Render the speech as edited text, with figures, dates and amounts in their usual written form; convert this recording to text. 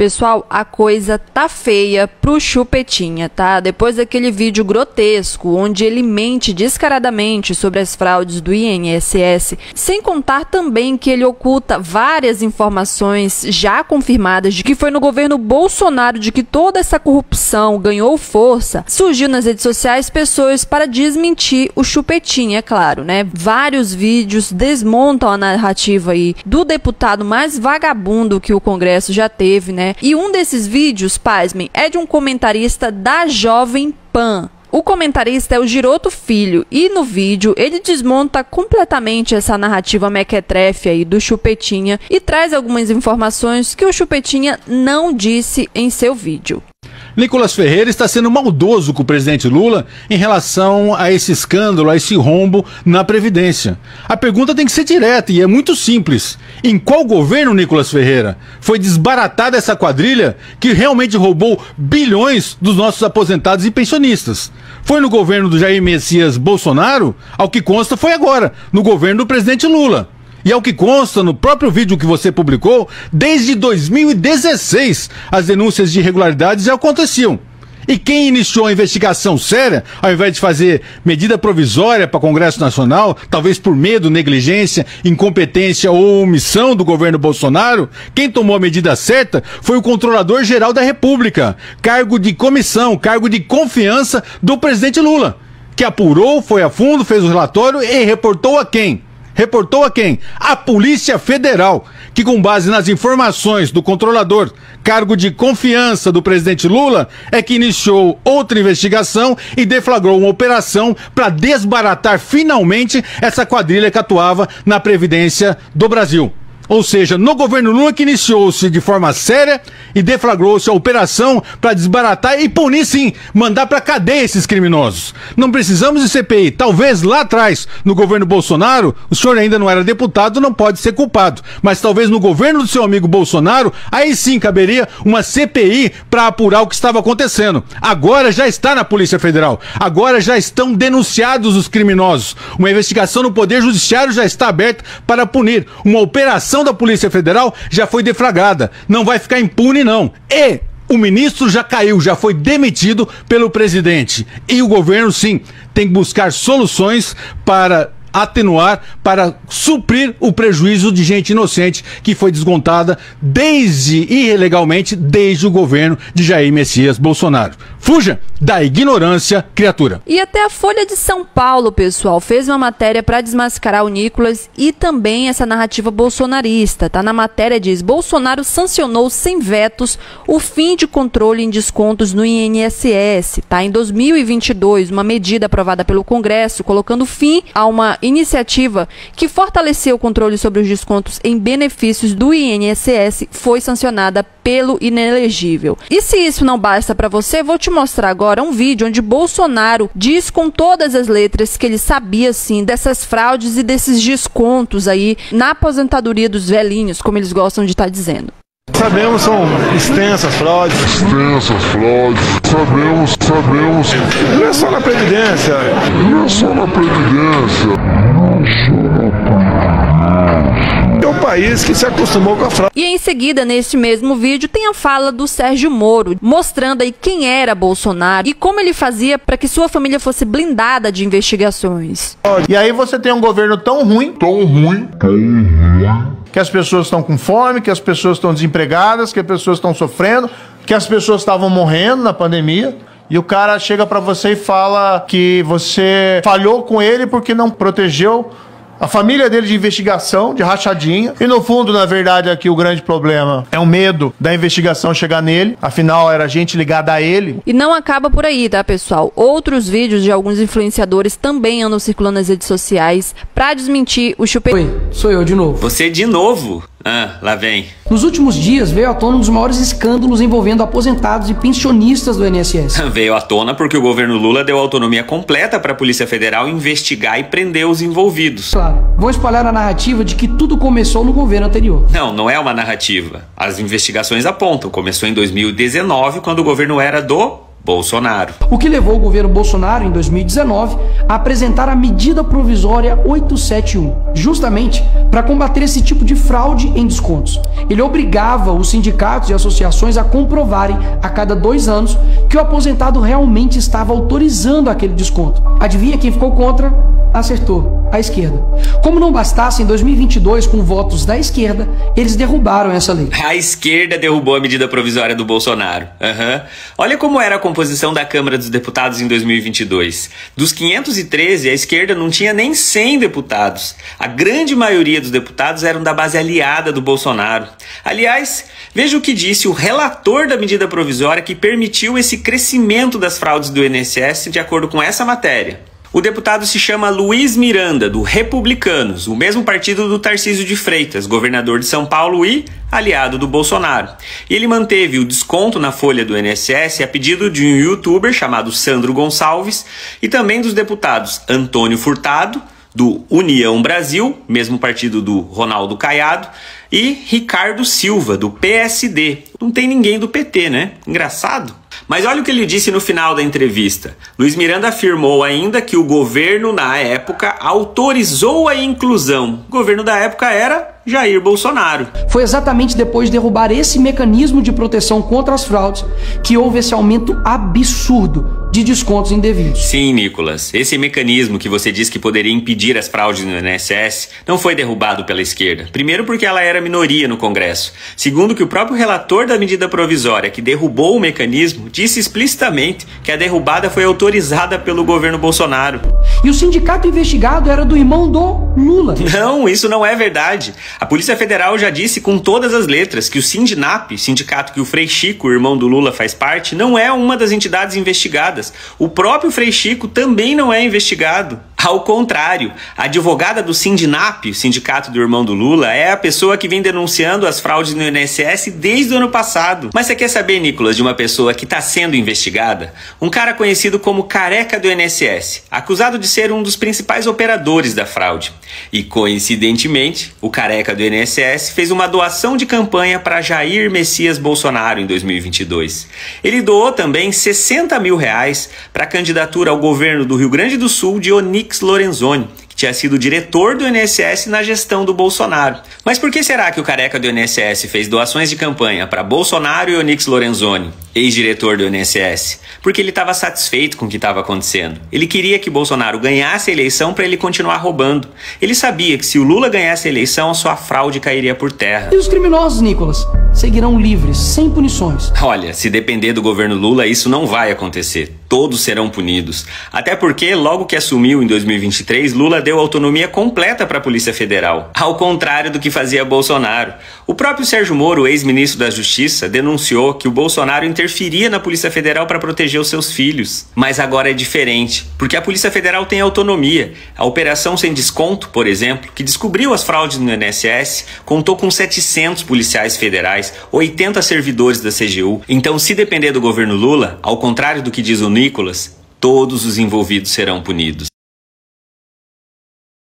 Pessoal, a coisa tá feia pro Chupetinha, tá? Depois daquele vídeo grotesco, onde ele mente descaradamente sobre as fraudes do INSS, sem contar também que ele oculta várias informações já confirmadas de que foi no governo Bolsonaro de que toda essa corrupção ganhou força, surgiu nas redes sociais pessoas para desmentir o Chupetinha, é claro, né? Vários vídeos desmontam a narrativa aí do deputado mais vagabundo que o Congresso já teve, né? E um desses vídeos, pasmem, é de um comentarista da Jovem Pan. O comentarista é o Giroto Filho e no vídeo ele desmonta completamente essa narrativa mequetrefe aí do Chupetinha e traz algumas informações que o Chupetinha não disse em seu vídeo. Nicolas Ferreira está sendo maldoso com o presidente Lula em relação a esse escândalo, a esse rombo na Previdência. A pergunta tem que ser direta e é muito simples. Em qual governo, Nicolas Ferreira, foi desbaratada essa quadrilha que realmente roubou bilhões dos nossos aposentados e pensionistas? Foi no governo do Jair Messias Bolsonaro? Ao que consta, foi agora, no governo do presidente Lula. E ao que consta no próprio vídeo que você publicou, desde 2016 as denúncias de irregularidades já aconteciam. E quem iniciou a investigação séria, ao invés de fazer medida provisória para o Congresso Nacional, talvez por medo, negligência, incompetência ou omissão do governo Bolsonaro, quem tomou a medida certa foi o Controlador-Geral da República, cargo de comissão, cargo de confiança do presidente Lula, que apurou, foi a fundo, fez o relatório e reportou a quem? Reportou a quem? A Polícia Federal, que com base nas informações do controlador, cargo de confiança do presidente Lula, é que iniciou outra investigação e deflagrou uma operação para desbaratar finalmente essa quadrilha que atuava na Previdência do Brasil. Ou seja, no governo Lula que iniciou-se de forma séria e deflagrou-se a operação para desbaratar e punir sim, mandar para cadeia esses criminosos. Não precisamos de CPI. Talvez lá atrás, no governo Bolsonaro, o senhor ainda não era deputado, não pode ser culpado. Mas talvez no governo do seu amigo Bolsonaro, aí sim caberia uma CPI para apurar o que estava acontecendo. Agora já está na Polícia Federal. Agora já estão denunciados os criminosos. Uma investigação no Poder Judiciário já está aberta para punir. Uma operação da Polícia Federal já foi deflagrada, não vai ficar impune não. E o ministro já caiu, já foi demitido pelo presidente. E o governo sim, tem que buscar soluções para atenuar, para suprir o prejuízo de gente inocente que foi descontada ilegalmente desde o governo de Jair Messias Bolsonaro. Fuja da ignorância, criatura. E até a Folha de São Paulo, pessoal, fez uma matéria para desmascarar o Nicolas e também essa narrativa bolsonarista, tá? Na matéria diz: Bolsonaro sancionou sem vetos o fim de controle em descontos no INSS, tá? Em 2022, uma medida aprovada pelo Congresso colocando fim a uma iniciativa que fortaleceu o controle sobre os descontos em benefícios do INSS foi sancionada pelo inelegível. E se isso não basta para você, vou te mostrar agora um vídeo onde Bolsonaro diz com todas as letras que ele sabia sim dessas fraudes e desses descontos aí na aposentadoria dos velhinhos, como eles gostam de estar dizendo. Sabemos, são extensas fraudes. Sabemos. Não é só na Previdência. É um país que se acostumou com a fraude. E em seguida, neste mesmo vídeo, tem a fala do Sérgio Moro, mostrando aí quem era Bolsonaro e como ele fazia para que sua família fosse blindada de investigações. E aí você tem um governo tão ruim, que as pessoas estão com fome, que as pessoas estão desempregadas, que as pessoas estão sofrendo, que as pessoas estavam morrendo na pandemia. E o cara chega pra você e fala que você falhou com ele porque não protegeu a família dele de investigação, de rachadinha. E no fundo, na verdade, aqui o grande problema é o medo da investigação chegar nele. Afinal, era gente ligada a ele. E não acaba por aí, tá, pessoal? Outros vídeos de alguns influenciadores também andam circulando nas redes sociais pra desmentir o Chupetinha. Oi, sou eu de novo. Você de novo? Ah, lá vem. Nos últimos dias veio à tona um dos maiores escândalos envolvendo aposentados e pensionistas do INSS. Veio à tona porque o governo Lula deu autonomia completa para a Polícia Federal investigar e prender os envolvidos. Claro, vão espalhar a narrativa de que tudo começou no governo anterior. Não é uma narrativa. As investigações apontam. Começou em 2019, quando o governo era do Bolsonaro. O que levou o governo Bolsonaro, em 2019, a apresentar a medida provisória 871, justamente para combater esse tipo de fraude em descontos. Ele obrigava os sindicatos e associações a comprovarem a cada 2 anos que o aposentado realmente estava autorizando aquele desconto. Adivinha quem ficou contra? Acertou, a esquerda. Como não bastasse, em 2022, com votos da esquerda, eles derrubaram essa lei. A esquerda derrubou a medida provisória do Bolsonaro. Olha como era a composição da Câmara dos Deputados em 2022. Dos 513, a esquerda não tinha nem 100 deputados. A grande maioria dos deputados eram da base aliada do Bolsonaro. Aliás, veja o que disse o relator da medida provisória que permitiu esse crescimento das fraudes do INSS de acordo com essa matéria. O deputado se chama Luiz Miranda, do Republicanos, o mesmo partido do Tarcísio de Freitas, governador de São Paulo e aliado do Bolsonaro. E ele manteve o desconto na folha do INSS a pedido de um youtuber chamado Sandro Gonçalves e também dos deputados Antônio Furtado, do União Brasil, mesmo partido do Ronaldo Caiado, e Ricardo Silva, do PSD. Não tem ninguém do PT, né? Engraçado. Mas olha o que ele disse no final da entrevista. Luiz Miranda afirmou ainda que o governo, na época, autorizou a inclusão. O governo da época era Jair Bolsonaro. Foi exatamente depois de derrubar esse mecanismo de proteção contra as fraudes que houve esse aumento absurdo de descontos indevidos. Sim, Nicolas. Esse mecanismo que você diz que poderia impedir as fraudes no INSS não foi derrubado pela esquerda. Primeiro porque ela era minoria no Congresso. Segundo que o próprio relator da medida provisória que derrubou o mecanismo disse explicitamente que a derrubada foi autorizada pelo governo Bolsonaro. E o sindicato investigado era do irmão do Lula. Não, isso não é verdade. A Polícia Federal já disse com todas as letras que o Sindinap, sindicato que o Frei Chico, o irmão do Lula, faz parte, não é uma das entidades investigadas. O próprio Frei Chico também não é investigado. Ao contrário, a advogada do Sindinap, o sindicato do irmão do Lula, é a pessoa que vem denunciando as fraudes no INSS desde o ano passado. Mas você quer saber, Nicolas, de uma pessoa que está sendo investigada? Um cara conhecido como Careca do INSS, acusado de ser um dos principais operadores da fraude. E, coincidentemente, o Careca do INSS fez uma doação de campanha para Jair Messias Bolsonaro em 2022. Ele doou também 60 mil reais para a candidatura ao governo do Rio Grande do Sul de Onyx Lorenzoni, que tinha sido diretor do INSS na gestão do Bolsonaro. Mas por que será que o Careca do INSS fez doações de campanha para Bolsonaro e Onyx Lorenzoni, ex-diretor do INSS? Porque ele estava satisfeito com o que estava acontecendo. Ele queria que Bolsonaro ganhasse a eleição para ele continuar roubando. Ele sabia que se o Lula ganhasse a eleição, sua fraude cairia por terra. E os criminosos, Nicolas, seguirão livres, sem punições. Olha, se depender do governo Lula, isso não vai acontecer. Todos serão punidos. Até porque, logo que assumiu em 2023, Lula deu autonomia completa para a Polícia Federal, ao contrário do que fazia Bolsonaro. O próprio Sérgio Moro, ex-ministro da Justiça, denunciou que o Bolsonaro interferia na Polícia Federal para proteger os seus filhos. Mas agora é diferente, porque a Polícia Federal tem autonomia. A Operação Sem Desconto, por exemplo, que descobriu as fraudes no INSS, contou com 700 policiais federais, 80 servidores da CGU. Então, se depender do governo Lula, ao contrário do que diz o Nicolas, todos os envolvidos serão punidos.